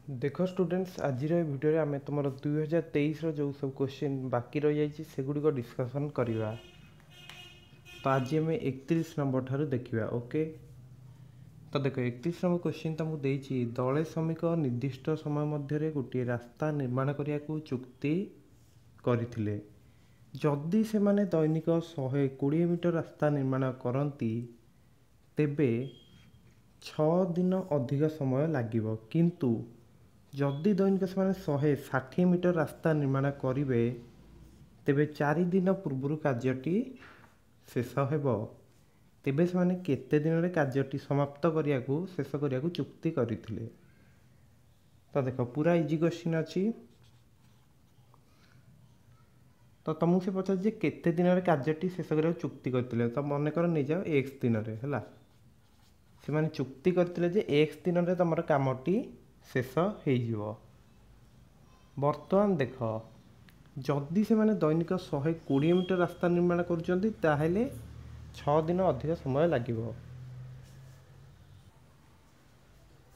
देख स्टूडेंट्स आज भिडियो आम तुम 2023 जो सब क्वेश्चन बाकी रही जाइए सेगुड़िक डिस्कसन करवा। तो आज आम 31 नंबर ठार देखा। ओके, तो देख 31 नंबर क्वेश्चन तुमको देती दले श्रमिक निर्दिष्ट समय मध्य गोटे रास्ता निर्माण करने को चुक्ति करथिले। जदि से माने दैनिक 120 मीटर रास्ता निर्माण करती तेबे 6 दिन अधिक समय लागिबो, किंतु जदि दैनिक से 160 मीटर रास्ता निर्माण करेंगे तेबे 4 दिन पूर्व कार्यटी शेष हेबो। तेबे से माने केते दिन रे कार्यटी समाप्त करिया को शेष करिया को चुक्ति करथिले। तो देखो पूरा इजी क्वेश्चन अछि। तो तुमको से पचार जे केते दिन रे कार्यटी शेष करिया को चुक्ति करथिले। तो मन कर नै जाओ x दिन रे हला से माने चुक्ति करथिले जे x दिन रे तमर कामटी शेष हो। बर्तमान देख जदि से माने दैनिक 120 मीटर रास्ता निर्माण करुचंती ताहेले 6 दिन अधिक समय लागिबो।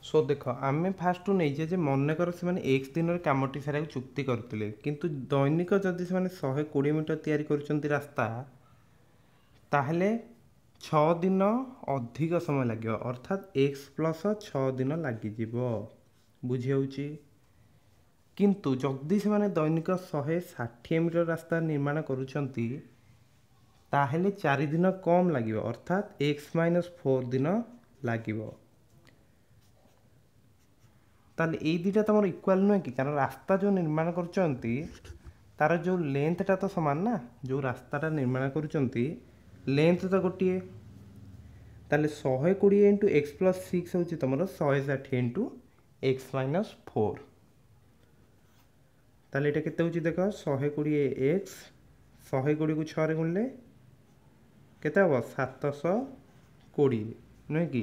सो देख आम फास्ट नहीं जे मन कर से माने एक दिन कामटी सारा चुक्ति करथिले, किंतु दैनिक जदि से माने 120 मीटर तैयारी करुचंती रास्ता ताहेले 6 दिन अधिक समय लगे, अर्थात x प्लस 6 दिन लगी। बुझी होउची। किंतु जदि से माने दैनिक 160 मीटर रास्ता निर्माण करुचंती ताहेले 4 दिन कम लगे, अर्थात x माइनस 4 दिन लगे। ताले ये दुटा तुम इक्वाल नुहे कि, कारण रास्ता जो निर्माण करुचंती तार जो लेंथटा तो समान ना, जो रास्ताटा निर्माण करुचंती लेंथ तो गोटे। ताले 120 इंटू एक्स प्लस 6 हूँ तुम 160 इंटू एक्स माइनस 4। ताले ये केते होची देख 120 एक्स 120 को 6 रे गुणले केते हम 720 नुहे कि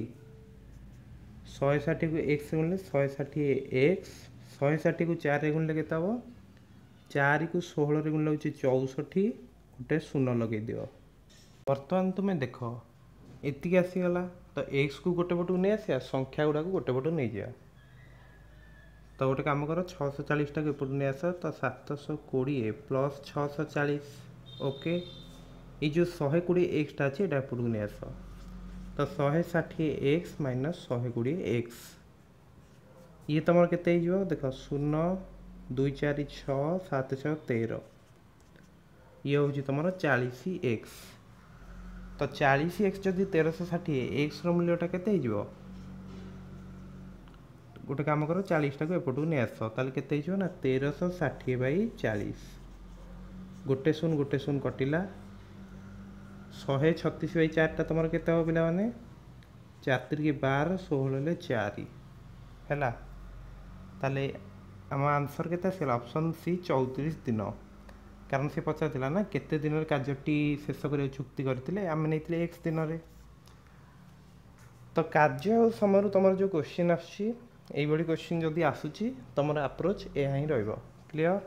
160 को एक्स गुणले 160 एक्स 160 को 4 रे गुणले केते हम 4 को 16 रे गुणले होची 64 गोटे शून्य लगे दियो। बर्तमान तुम्हें देख एतिक आसीगला। तो एक्स को गोटे पटू नहीं आसिया, संख्या गुड़ा को गोटे पटू नहीं जा। तो गोटे काम कर 640 टाक एपटू नहीं आस, तो 720 प्लस 640। ओके, ये जो 120 एक्सटा अच्छे ये एपटू नहीं आस, तो 160 एक्स माइनस 120 एक्स ये तुम के देख 0 2 4 6 7 6 13 ये हूँ तुम 40 एक्स। तो 40 एक्स जदि 1360 एक्स रूल्यटा के गोटे काम कर 40 टाक एपटू नहीं आस, ताल के 1360 बाई 40 गोटे शून कटिला 136 बाई 4 टा तुम के पिला माने 4 3 12 16 4 है। ताले आम आंसर के ऑप्शन सी 34 दिन, कारण से पचार ना केते दिन कार्यटी शेष कर चुक्ति करते आम नहीं एक्स दिन रे। तो कार्य और समय तुम जो क्वेश्चन आसड़ी क्वेश्चन जदि आसूची तुम अप्रोच यह ही रहिबो। क्लियर।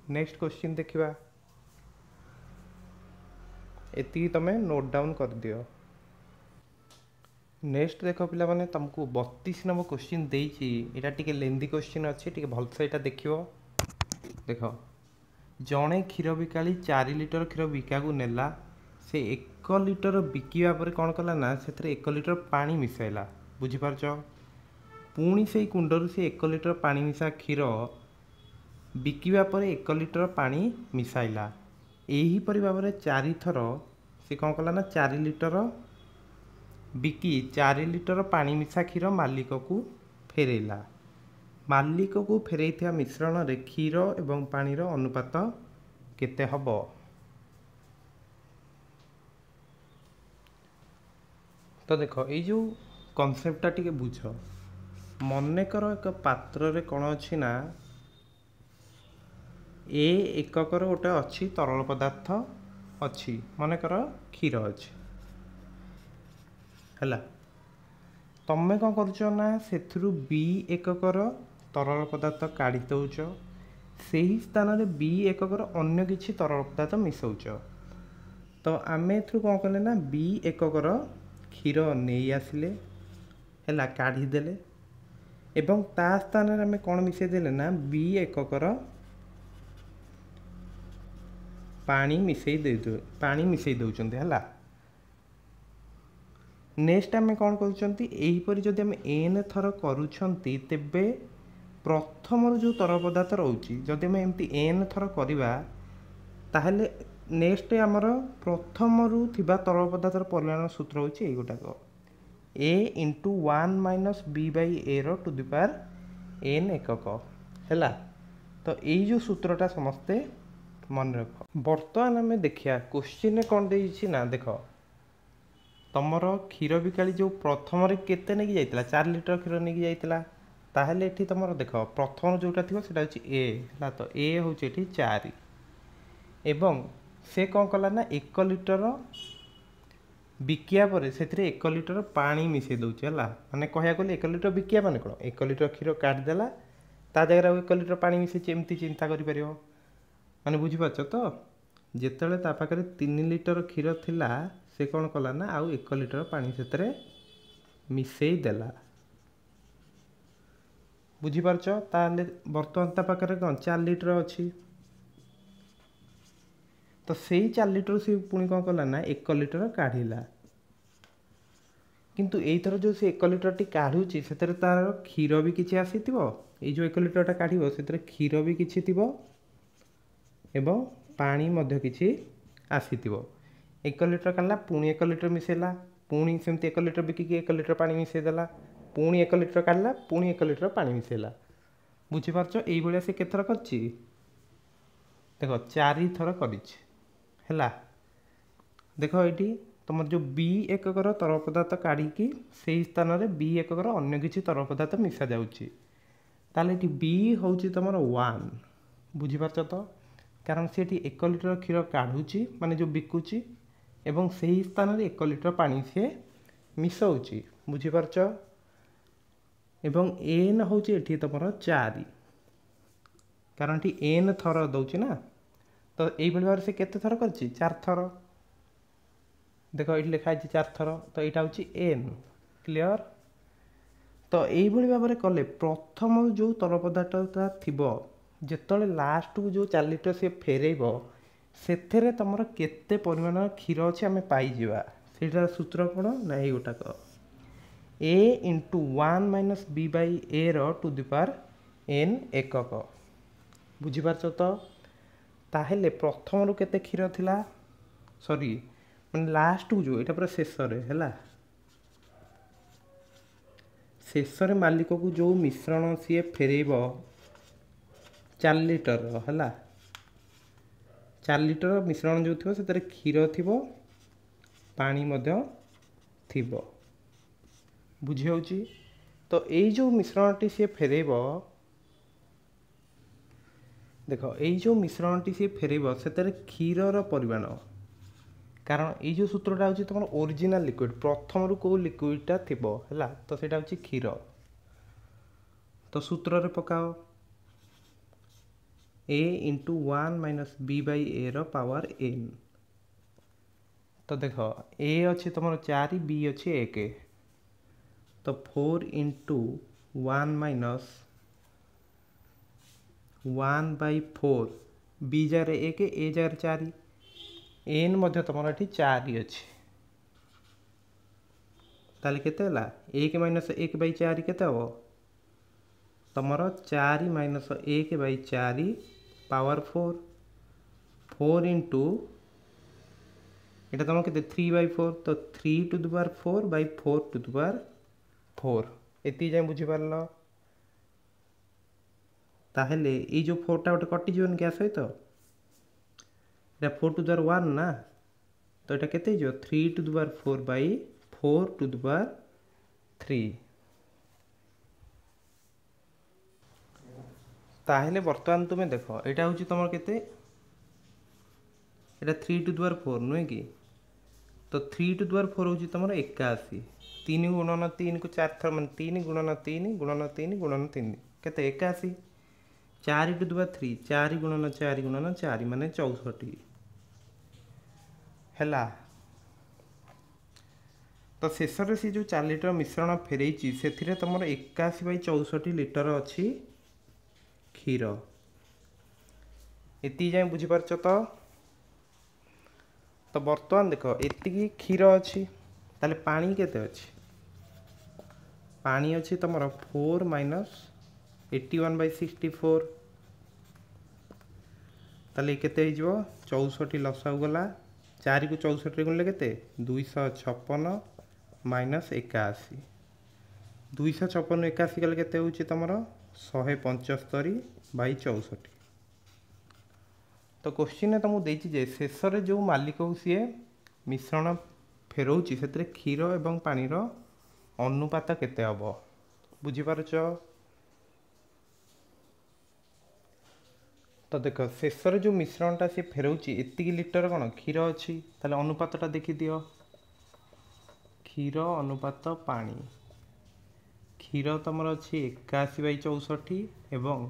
नेक्स्ट क्वेश्चन देखिबा, एति तमे नोट डाउन कर दियो। नेक्स्ट देख पिला माने तुमको 32 नंबर क्वेश्चन देइची, एटा टिके लेंदी क्वेश्चन अच्छे, टिके भलसे एटा देखियो। देख जड़े क्षीर बिकाली 4 लिटर क्षीर बिका नेला, से 1 लिटर बिकिबा पर कौन कला ना से 1 लिटर पानी मिसाइला। बुझीपारच। पुणी से कुंडर से 1 लिटर पानी मिसा क्षीर बिकिबा पर 1 लिटर पानी मिसाइला। यहीपरि भाव में 4 थर से कौन कला ना 4 लिटर बिकी 4 लिटर पानी मिसा क्षीर मालिक को फेरेला। मालिक को फेरई मिश्रण रे क्षीर एवं पानी अनुपात केते हबो। तो देख ये जो कॉन्सेप्टटा टिके बुझ। मन कर एक पात्र रे कौन अच्छी ना ए एककर गोटे अच्छी तरल पदार्थ अच्छी, मन कर क्षीर अच्छी है। तमें कौन करुच ना से बी एककर तरल पदार्थ काढ़ी दौच, से ही स्थान में बी एककर अन्य किसी तरल पदार्थ मिसौच। तो आम ए कौन कले ना बी एककर क्षीर नहीं आसिले है काढ़ीदेले, एवं ता स्थान रे आमे कोन मिसै देले ना बी एककर पानी मिसै दउचंते हला। नेक्स्ट आमे कोन करूचंती एही परि जदि आमे एन थर करूचंती तेबे प्रथम जो तरल पदार्थ रहउची जदि आमे एमती एन थर करिवा ताहले नेक्स्ट आमर प्रथम रु थिबा तरल पदार्थर परिमाण सूत्र होची एई गोटाक a into 1 minus b by a रो टू द पावर n एकक हैला। तो एई जो सूत्रटा समस्ते मन रख। बर्तमान आमे देखिया क्वेश्चन कोन देइछि ना देखो तमर क्षीर बिकाली जो प्रथम रे केते नेकी जाइतला 4 लिटर क्षीर नेकी जाइतला ताहले एठी तमर देखो प्रथम जोटा थिबो सेटा होची a हैला। तो a होची एठी 4 एवं से कौन कला ना 1 लिटर बिकिया पर से 1 लिटर पानी मिसई दउछ है माने कहया गले 1 लिटर बिकिया माने कोन 1 लिटर क्षीर काट देला ता जगह 1 लिटर पानी मिसई एमती चिंता करि परियो माने बुझी पाछ तो जेतले ता पाखरे 3 लिटर क्षीर थिला से कौन कला ना आउ 1 लिटर पानी सेतरे मिसई देला बुझी पारछ। ताले वर्तमान ता पाखरे कोन 4 लिटर अछि तो सेई 4 लिटर से पुणी कौन कला ना 1 लिटर काढ़िला किंतु एई थर जो से 1 लिटर टी काढुची सेतरे तार क्षीर भी किछि आसीतिबो एई जो 1 लिटर टा काढिबो सेतरे क्षीर भी किछि थिबो एवं पानी मध्य किछि आसीतिबो 1 लिटर काढला पुणी 1 लिटर मिसेला पुणी सेमति 1 लिटर बिकी 1 लिटर पानी मिसै देला पुणी 1 लिटर काढला पुणी 1 लिटर पानी मिसेला बुझी पारछ। एई भलिया से केथर करछि देखो 4 थर करिछि हैला। देखो ये तुम जो बी एककर तरल पदार्थ काढ़ी से स्थान रे बी एककर अन्य किसी तरल पदार्थ मिसा जाउची ताले बी हूँ तुम 1 बुझीपार तो कारण से 1 लिटर क्षीर काढ़ुची माने जो बिकुची एवं से ही स्थान रे 1 लिटर पानी से मिसाउची बुझीपार एवं एन हूँ ये तुम 4 कारण एन थर दौची ना तो यही भाव से केते थर कर 4 थर देखो ये लिखाई 4 थर तो यहाँ हूँ एन क्लियर। तो यही भाव में कले प्रथम जो तरल पदार्थटा थी जिते लास्ट को जो 4 लिटर सी फेरब से तुम केते परिमाण क्षीर अच्छे आम पाइबा से सूत्र कौन ना ये गोटाक a into 1 minus b by a रो टू द पावर n एकक बुझीपार तो ताहेले प्रथम रु केते क्षीर थिला सॉरी माने लास्ट को जो एटा पूरा शेष रे हैला शेष रे मालिक को जो मिश्रण सी फेरेब 4 लिटर हैला 4 लिटर मिश्रण जो थिबो सेतरे क्षीर थिबो पानी मध्य थिबो बुझी होउची। तो एई जो मिश्रणटी सी फेरेब देखो ये जो मिश्रणटी सी फेरब से क्षीर परिमाण कारण ये जो सूत्रटा हूँ तुम ओरिजिनल लिक्विड प्रथम रु को लिक्विडटा थी है तो सेटा हूँ क्षीर तो सूत्र रे पकाओ a into 1 minus b by a रो पावर n तो देख a अच्छी तुम 4 b अच्छी 1 तो 4 इंटू 1 माइनस 1 बाई 4 बी जार 1 ए जार 4 एन मध्य तुम ये 4 अच्छी ताले केते हला 1 माइनस 1 बाई 4 केते हो तुम 4 माइनस 1 बाई 4 पावर 4 4 इंटू ये तुम के 3 बाई 4 तो 3 to the power 4 by 4 to the power 4 एति जाए बुझी पारल ताहले ये जो 4 टा गोटे कटि जीवन क्या सहित तो 4 टू द पावर 1 ना तो ये केते जो 3 to the power 4 by 4 to the power 3 ताहले वर्तमान तुम्हें देख यहाँ हूँ तुम केते एटा 3 टू द पावर 4 नुहे कि तो 3 टू द पावर 4 हूँ तुम 81 3 गुणन 3 को 4 थर मान 3 गुणन 3 गुणन 3 गुणन 3 केते 81 4 टू द पावर 3 4 गुणन 4 माने 64 हैला। तो शेष में सी जो 4 लिटर मिश्रण फेरई से तुम 81/64 लिटर अच्छी क्षीर। एति जाए बुझीपार तो बर्तमान देख एति क्षीर अच्छी ताले पानी केते अच्छी पानी अच्छी तुम 4 - 81/64 ताले केते हो 64 लसाऊ गला 4 को 64 गुणिले केते 256 - 81 256 81 गले केते होची तमरो 175/64। तो क्वेश्चन तुमको देछि जे शेष रे जो मालिक हो सी मिश्रण फेरौची से क्षीर एवं पानीर अनुपात केते हबो बुझी पारुछ। तो देख शेष रे जो मिश्रणटा सी फेरौची एतिकी लिटर कौन क्षीर अच्छी ताले अनुपातटा देखि दियो क्षीर अनुपात पानी क्षीर तुमर अच्छी 81/64 एवं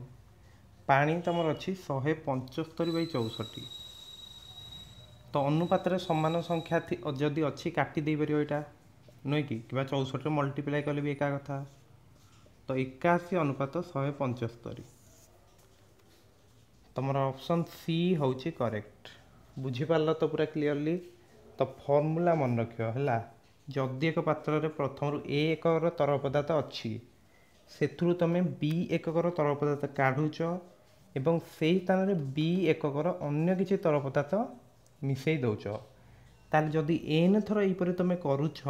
पानी तुमर अच्छी 175/64। तो अनुपात समान संख्या जदि अच्छी काटी दे पार यहाँ नुहे कि 64 मल्टीप्लाई कले भी एका कथा। तो 81 अनुपात 175 तुम ऑप्शन सी हूँ करेक्ट बुझीपार तो पूरा क्लीयरली। तो फॉर्मूला मन रख है जदि एक पात्र रे प्रथम ए एककर तरल पदार्थ अच्छी से तुम बी एककर तरल पदार्थ काढ़ुच एवं से स्थान में बी एककर अन्य किसी तरल पदार्थ मिसई दौच ताल जदि एन थर यहपरि तुम करुछ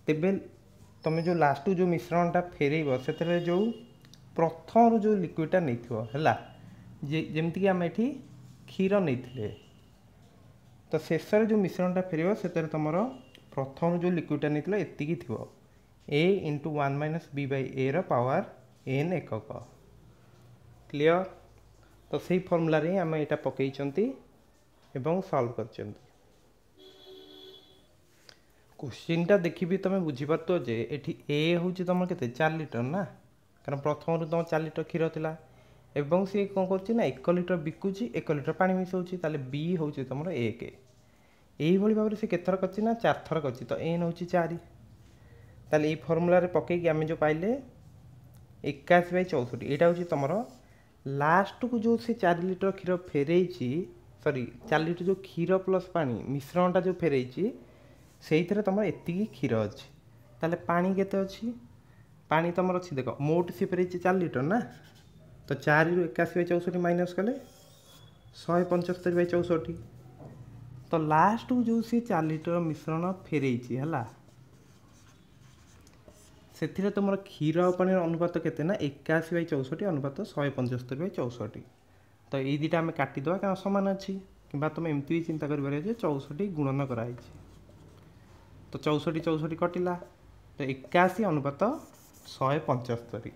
तेबे तुम जो लास्ट जो मिश्रणटा फेरब से जो प्रथम जो लिक्विडटा नहीं है जमीक आम ये क्षीर नहीं तो शेष जो मिश्रणटा फेरब से तुम प्रथम जो लिक्विडटा नहीं एतिकी थी a × 1 - b/a पावर n एकक क्लियर। तो सही फॉर्मूला रे आम यहाँ पकई सॉल्व कर क्वेश्चनटा देखी तुम बुझीपार जे ये ए हूँ तुम के 4 लिटर ना कारण प्रथम तुम 4 लिटर क्षीर था एवं सी कौन कर 1 लिटर बिकुची 1 लिटर पानी मिसाऊँगी ताले बी हूँ तुम 1 यही भाव में सी केथर कर 4 थर कर तो एन हूँ 4 ताले ये फॉर्मूला रे पकईकि आम जो पाइले 81/64 यहाँ हूँ तुम लास्ट को जो से 4 लिटर क्षीर फेरई सॉरी 4 लिटर जो क्षीर प्लस पानी मिश्रणटा जो फेरई से तुम एति क्षीर अच्छी ताले पानी केते अच्छी पानी तुम अच्छी देख मोट सी फेरई 4 लिटर ना तो 4 ରୁ 81/64 माइनस कले 175/64 तो लास्ट को जो सी 4 लिटर मिश्रण फेरई है से तुम क्षीर पानी अनुपात केते ना 81/64 अनुपात 175/64 तो ये दुटा आम काटिद क्या सामान अच्छी कि तुम एमती भी चिंता कर 64 गुणन कराई तो 64 कटिला तो 81 अनुपात 175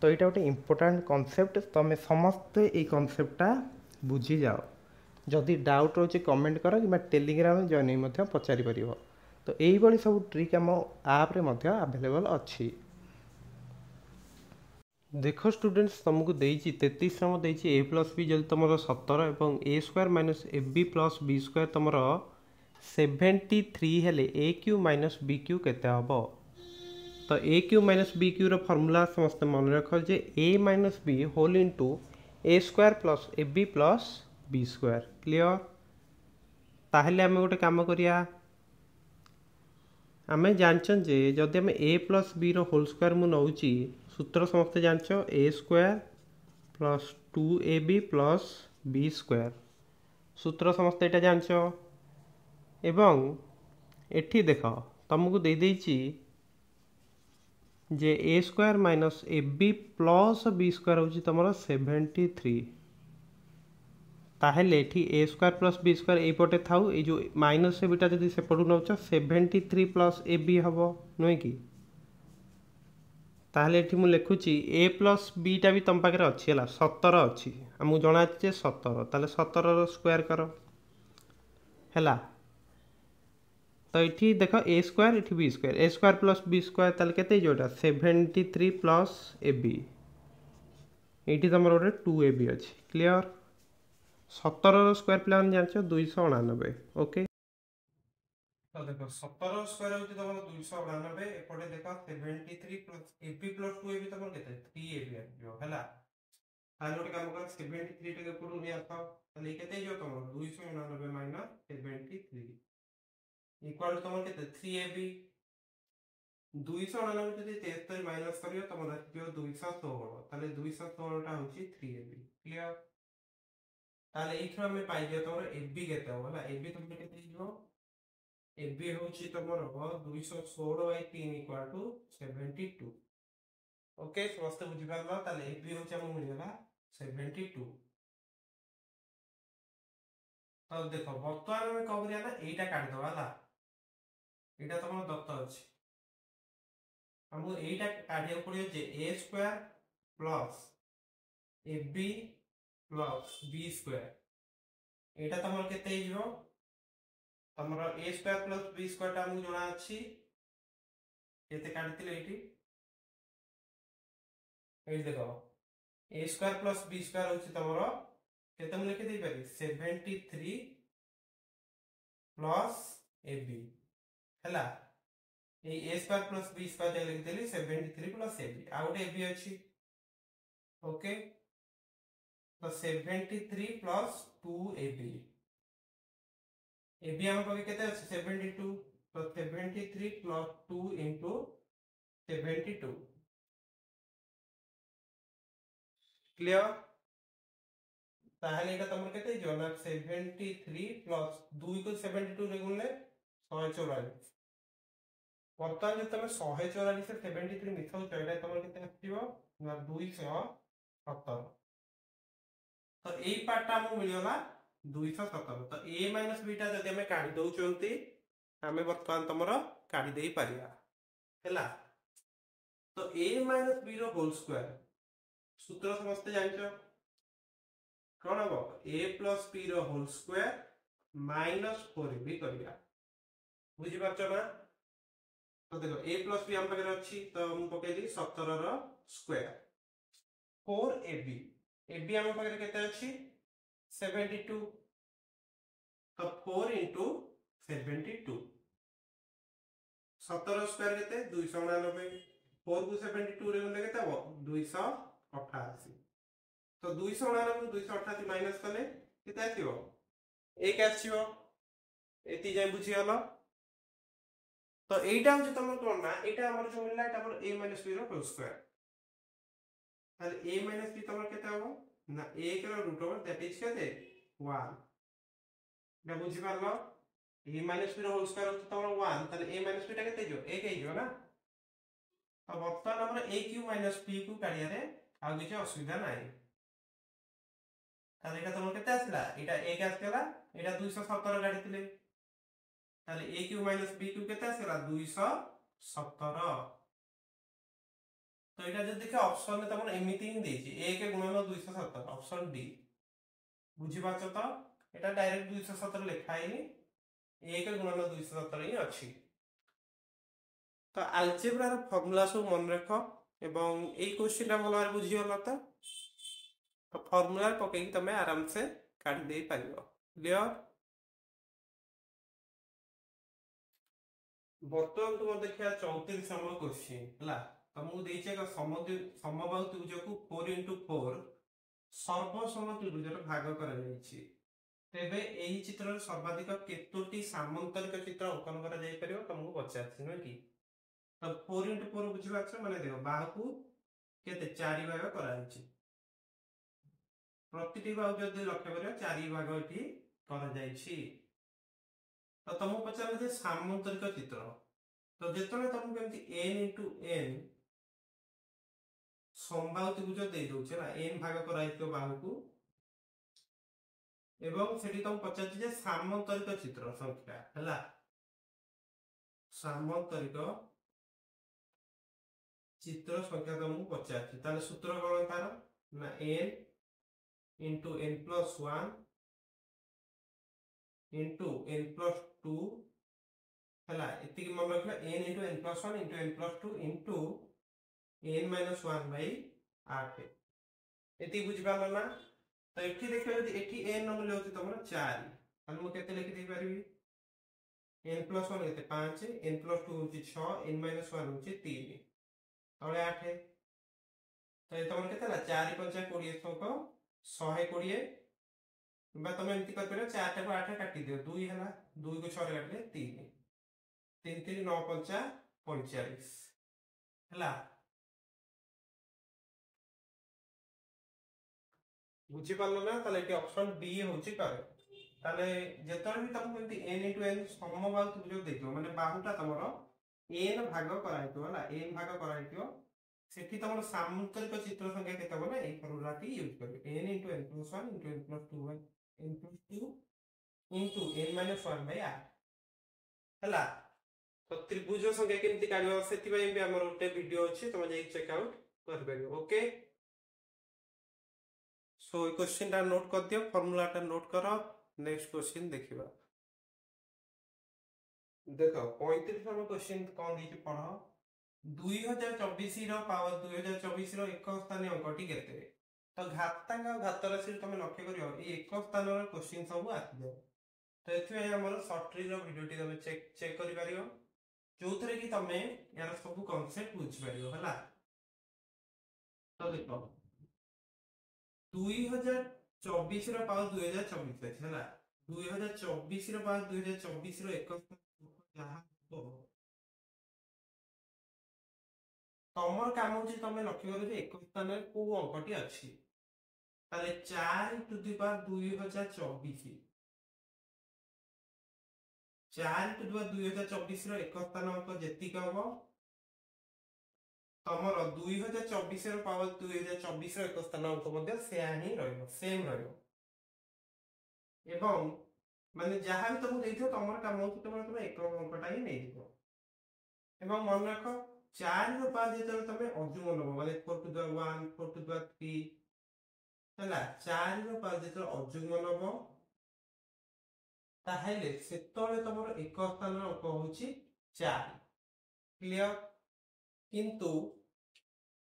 तो यहाँ गोटे इम्पोर्टाट कनसेप्ट तुम समस्ते ये कनसेप्टा बुझी जाओ जदि डाउट रोचे कमेंट कर कि टेलीग्राम जॉइन पचारि पार तो यही सब ट्रिक आम आप आवेलेबल अच्छी। देख स्टूडेंट्स तुमको देती 33 नंबर देती a + b जब तुम 17 और a² - ab + b² तुम 73 हेले a³ - bq केते हबो तो a³ - bq फॉर्मूला समस्त मन रख जे a - b whole into a² + ab + b² clear. ताहले आम गोटे काम करिया आम जानछन जे जदि आम a + b होल स्क्वायर मु नौची सूत्र समस्त जानछ a² + 2ab + b² सूत्र समस्त यहाँ जानछ एवं एठी देख तुमको दे देछि जे a² - ab + b² हूँ तुम 73 ताहले एठी a² + b² एपटे थाउ ये जो माइनस बीटा जब सेपटू नौ 73 + ab हम नुहे कि ताहले एठी मु लिखुची a + b टा भी तुम पाखे अच्छी है 17 अच्छी आमको जना 17 ताहले 17 स्क्वायर कर है तो ये देख a² ये b² a² + b² ताहले केते जोटा 73 + ab ये तुम गोटे 2ab अच्छी क्लियर 17 स्क्वायर प्लान जान 299 ओके। तो देख देखो 17 स्क्वायर होची तमरो 299 एपटे देखो 73 प्लस ab प्लस 2ab तमरो केते 3ab आजो हला ताले गोटे काम कर 73 टके पुरु नि आसा ताले केते जो तमरो 299 माइनस 73 इक्वल तमरो केते 3ab 299 जदि 73 माइनस करियो तमरो आजो 216 ताले 216 टा होची 3ab क्लियर ताले एथरा में पाइ जे तमरो ab केते होला ab तमरो केते जो ab होची तमरो 216 बाय 3 इक्वल टू 72 ओके समस्त बुझि पारलो ताले ab होची हम मिलला 72 तो देखो वर्तमान में कब ना एटा काट दवा ला एटा तमरो दत्त अछि हमु एटा काटिया पड़ियो जे a square plus ab plus b square एटा तमरो केते हिजो तमरो a square plus b square ता हमु जणा अछि केते काटितिले एटी एई देखो a square plus b square होछि तमरो केते हम लिखि दे पारि 73 प्लस ab हैला ए a square plus b square लिखि देली 73 प्लस ab आउट ab अछि ओके तो 73 प्लस 2ab ab हम पाके केते अछि 72 तो 73 प्लस 2 into 72 क्लियर ताहले एटा तमर केते जो ना 73 प्लस 2 को 72 रे गुणले 144 वर्तमान जे तमे 144 से 73 मिथौ तो एटा तमर केते आथिबो ना 217 तो एई पार्ट ता हमु मिलियोला 217 तो a - b ता जदि हमें काढी दउ चंती हमें वर्तमान तमरो काढी देई पारिया हैला तो a - b रो होल स्क्वायर सूत्र समस्त जानछो कोन हो a + b रो होल स्क्वायर -4b करिया बुझि पाछो ना तो देखो a + b हम पकरे अछि तो हम पके दी 17 रो स्क्वायर 4ab ab हम पकरे केते अछि 72 तो 4 into 72 17 स्क्वायर केते 299 4 को 72 रे गुणले केते हो 288 तो 299 288 माइनस करले केते आथिबो 1 आछिबो एति जाय बुझि हलो तो एटा हम जे तमर कोन ना एटा हमर जो मिलला एटा हमर a - b रो होल स्क्वायर ताले a - b तमर केते हो ना 1 रो रूट ओवर दैट इज केते 1 ना बुझि पारलो a - b रो होल स्क्वायर होत तमर 1 ताले a - b टा केते जो 1 हे जो ना अब वर्तमान हमर a क्यू - b क्यू काढिया रे आ किछ असुविधा नाही ताले एटा तमर केते आसला एटा 1 आसला एटा 217 काढितिले ताले a क्यू - b क्यू केते आसला 217 तो एटा जे देखे ऑप्शन में तमर एमिति ही देछि 1 गुणन 217 ऑप्शन डी बुझि पाछो तो एटा डायरेक्ट 217 लिखा है 1 गुणन 217 ही अछि तो अलजेब्रा रो फार्मूला सब मन रखो एवं एई क्वेश्चन भलो भाबे बुझि होला तो फार्मूला पके तमे आराम से काढी दे पारिबो क्लियर बर्तमान तुम देखिया 34 नंबर क्वेश्चन हला तो मु देइछे का समबाहु त्रिभुज को 4 into 4 सर्वसम त्रिभुज रो भाग करा जायछि तेबे एही चित्र सर्वाधिक केतोटी सामांतरिक चित्र अंकन करा जाय परियो तुमको पचाछि न कि तो 4 into 4 बुझिबा छ माने देखो बाहु केते 4 भाग करा जायछि प्रतिटी बाहु जदि लक्ष्य करियो 4 भाग एठी करा जायछि तो तुम पचार जे सामांतरिक चित्र तो जेतने तुम केमति n into n समबाहु त्रिभुज दे दोछे ना n भाग कराइतो बाहु को एवं सेठी तुम पचार जे सामांतरिक चित्र संख्या हला सामांतरिक चित्र संख्या तुमको पचार ताले सूत्र कोन तार ना n into n plus 1 into n plus 2 हला एति कि मन रखला n into n plus 1 into n plus 2 into n minus 1 by 8 एति बुझि पालो ना तो एठी देखियो यदि एठी n नंबर लेउछि तमरो 4 हम केते लिखि दे परिबी n प्लस 1 केते 5 n प्लस 2 होची 6 n माइनस 1 होची 3 तळे 8 तो ये तमन केते ना 4 5 20 संक 120 बा तुम एमती कर परबो 4 टा को 8 काटी दियो 2 हैला 2 को 6 रे काटले 3 3 3 9 5 45 हैला बुझी पारलो ना ताले एटी ऑप्शन बी होची करेक्ट ताले जेतरे भी तुम एमती n * n समबाहु त्रिभुज देखियो माने बाहुटा तमरो n भाग कराइतो हला n भाग कराइतो सेठी तमरो सामुद्रिक चित्र संख्या केते हो ना ए फॉर्मूला टी यूज करबे n * n + 1 * n + 2 n + 2 n - 1/r हला तो त्रिभुज संख्या केमती काढिबो सेति पय भी हमर ओटे वीडियो अछि तुम जे चेक आउट कर परिबो ओके सो ये क्वेश्चन टा नोट कर दियो फॉर्मूला टा नोट करो नेक्स्ट क्वेश्चन देखिबा देखो 35 नंबर क्वेश्चन कोन दी पढो 2024 रो पावर 2024 रो एक स्थानीय अंकटी केते तो घातांक घात राशि तुम लक्ष्य करियो ए एक स्थान रो क्वेश्चन सब आसी जाय तो एथि हमर शॉर्ट ट्री रो वीडियो टी तुम चेक करि पारियो जोथरे कि तमे यार सब कांसेप्ट बुझ पारियो हला तो देखो 2024 रो पावर 2024 अछि हला 2024 रो पावर 2024 रो एक जहा तमर काम होची तमे लक्ष्य करो जे एक स्थान रे को अंकटी अछि ताले 4 to the power 2024 4 to the power 2024 रो एक स्थान अंक जेति कहबो तमर 2024 रो पावर 2024 रो एक स्थान अंक मध्ये सेया ही रहइबो सेम रहइबो एवं माने जहा भी तुम देइथो तमर काम होची तुम एक अंकटा ही नै दिबो एवं मन रखो 4 रो पावर जेतले तमे अजुम नबो माने 4 टू द 1 4 टू द 3 हला 4 रो पावर जेतले अजुम नबो ताहेले सेतले तमर एक स्थान अंक होची 4 क्लियर किंतु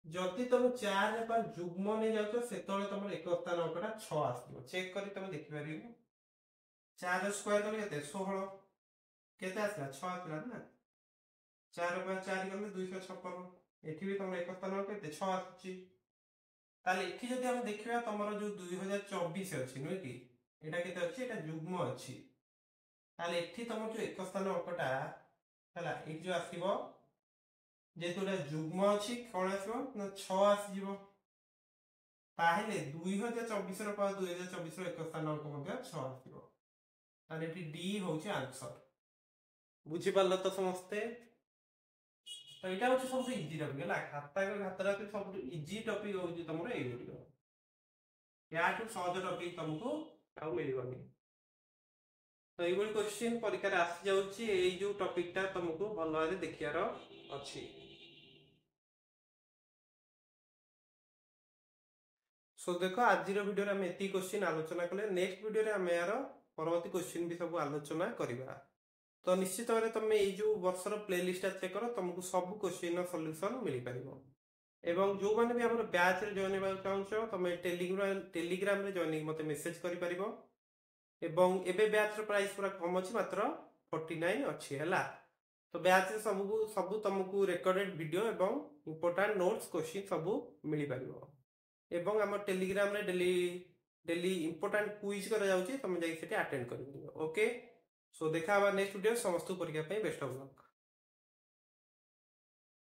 जति तुम 4 रे पर जुग्म नै जाउछो सेतले तमर एक स्थान अंकटा 6 आसीबो चेक करी तुम देखि पारिबो 4 स्क्वायर तो केते 16 केते आसला 6 आसला ना 4 पर 4 गले 256 एठी भी तुम एक स्थान अंक केते 6 आछि ताले एठी जदि हम देखिबा तमर जो 2024 अछि नो कि एटा केते अछि एटा जुग्म अछि ताले एठी तमर जो एक स्थान अंकटा हला ए जो आसीबो जेतुडा जुग्म अछि कोन आसीबो ना 6 आसी जीवो ताहेले 2024 रो पावर 2024 रो एक स्थान अंक मध्ये 6 आसीबो ताले एठी डी होची आंसर बुझी पारलो तो समस्ते तो एटा होची सबसे इजी टॉपिक हला खाता का घातरा के सबसे इजी टॉपिक होची तमरो ए वीडियो याटू सहज टॉपिक तुमको आ मिलबनी तो ए बडी क्वेश्चन परीक्षा रे आसी जाउची ए जो टॉपिक टा तुमको भलो भाबे देखियारो अछि सो देखो आज वीडियो रे हम एती क्वेश्चन आलोचना कले नेक्स्ट वीडियो रे हम यार परवर्ती क्वेश्चन भी सब आलोचना करबा तो निश्चित भाबे तुम ए जो वर्ष रो प्लेलिस्ट चेक करो तुमको सब क्वेश्चन रो सॉल्यूशन मिली परिबो एवं जो माने भी हमर बैच रे जॉइन हेबा चाहछो तुम टेलीग्राम रे जॉइनिंग मते मेसेज करि परिबो एवं एबे बैच रो प्राइस पूरा कम अछि मात्र 49 अछि हला तो बैच रे सब तुमको रिकॉर्डेड वीडियो एवं इंपोर्टेंट नोट्स क्वेश्चन सब मिली परिबो एवं हम टेलीग्राम रे डेली इंपोर्टेंट क्विज करा जाउची तुम जाई सेठी अटेंड करियो ओके सो देखा नेक्स्ट वीडियो समस्त परीक्षा पे बेस्ट ऑफ लक।